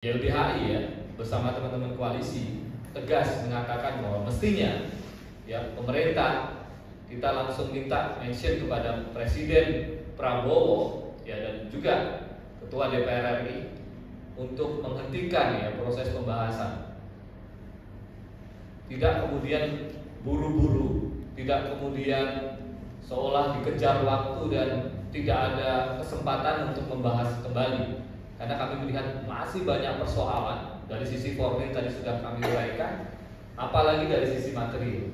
YLBHI ya bersama teman-teman koalisi tegas mengatakan bahwa mestinya ya pemerintah kita langsung minta mention kepada Presiden Prabowo ya dan juga Ketua DPR RI untuk menghentikan ya proses pembahasan. Tidak kemudian buru-buru, tidak kemudian seolah dikejar waktu dan tidak ada kesempatan untuk membahas kembali. Karena kami melihat masih banyak persoalan dari sisi formil tadi sudah kami uraikan, apalagi dari sisi material.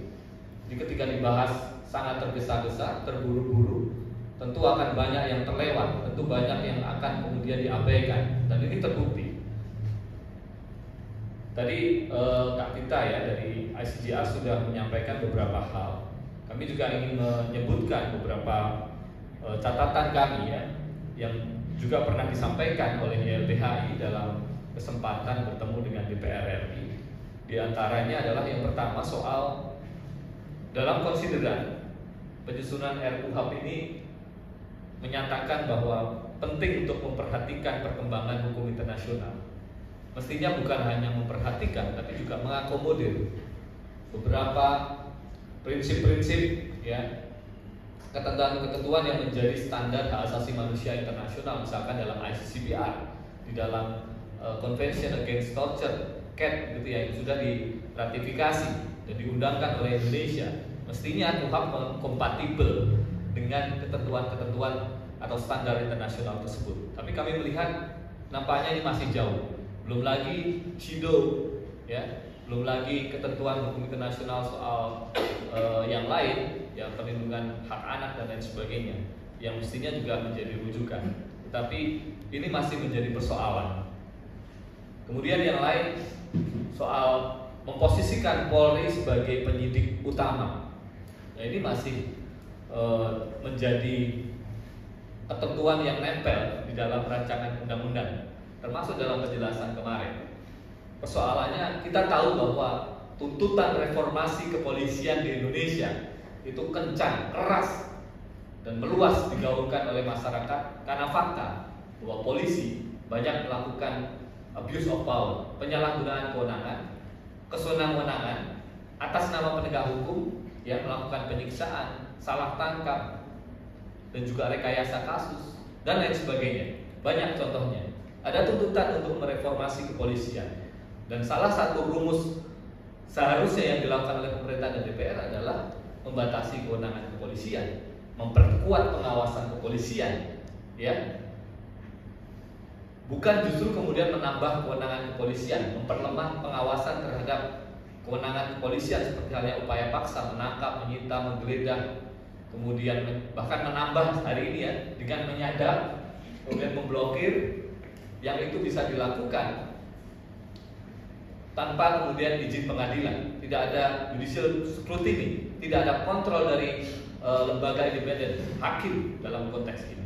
Jadi ketika dibahas sangat tergesa-gesa, terburu-buru, tentu akan banyak yang terlewat, tentu banyak yang akan kemudian diabaikan, dan ini terbukti. Tadi Kak Tita ya dari ICGR sudah menyampaikan beberapa hal. Kami juga ingin menyebutkan beberapa catatan kami ya yang juga pernah disampaikan oleh YLBHI dalam kesempatan bertemu dengan DPR RI. Di antaranya adalah yang pertama soal dalam konsideran penyusunan RUHP ini menyatakan bahwa penting untuk memperhatikan perkembangan hukum internasional. Mestinya bukan hanya memperhatikan tapi juga mengakomodir beberapa prinsip-prinsip ya ketentuan-ketentuan yang menjadi standar hak asasi manusia internasional, misalkan dalam ICCPR, di dalam Convention Against Torture (CAT) gitu ya, yang sudah diratifikasi dan diundangkan oleh Indonesia. Mestinya RUHP kompatibel dengan ketentuan-ketentuan atau standar internasional tersebut. Tapi kami melihat nampaknya ini masih jauh. Belum lagi CEDAW ya, belum lagi ketentuan hukum internasional soal yang lain, yang perlindungan hak anak dan lain sebagainya, yang mestinya juga menjadi rujukan. Tetapi ini masih menjadi persoalan. Kemudian yang lain soal memposisikan Polri sebagai penyidik utama. Nah, ini masih menjadi ketentuan yang nempel di dalam rancangan undang-undang, termasuk dalam penjelasan kemarin. Persoalannya kita tahu bahwa tuntutan reformasi kepolisian di Indonesia itu kencang, keras, dan meluas digaungkan oleh masyarakat karena fakta bahwa polisi banyak melakukan abuse of power, penyalahgunaan kewenangan, kesenangan atas nama penegak hukum yang melakukan penyiksaan, salah tangkap, dan juga rekayasa kasus, dan lain sebagainya. Banyak contohnya. Ada tuntutan untuk mereformasi kepolisian. Dan salah satu rumus seharusnya yang dilakukan oleh pemerintah dan DPR adalah membatasi kewenangan kepolisian, memperkuat pengawasan kepolisian, ya. Bukan justru kemudian menambah kewenangan kepolisian, memperlemah pengawasan terhadap kewenangan kepolisian seperti halnya upaya paksa, menangkap, menyita, menggeledah, kemudian bahkan menambah hari ini ya dengan menyadap, kemudian memblokir, yang itu bisa dilakukan tanpa kemudian izin pengadilan, tidak ada judicial scrutiny, tidak ada kontrol dari lembaga independen, hakim dalam konteks ini.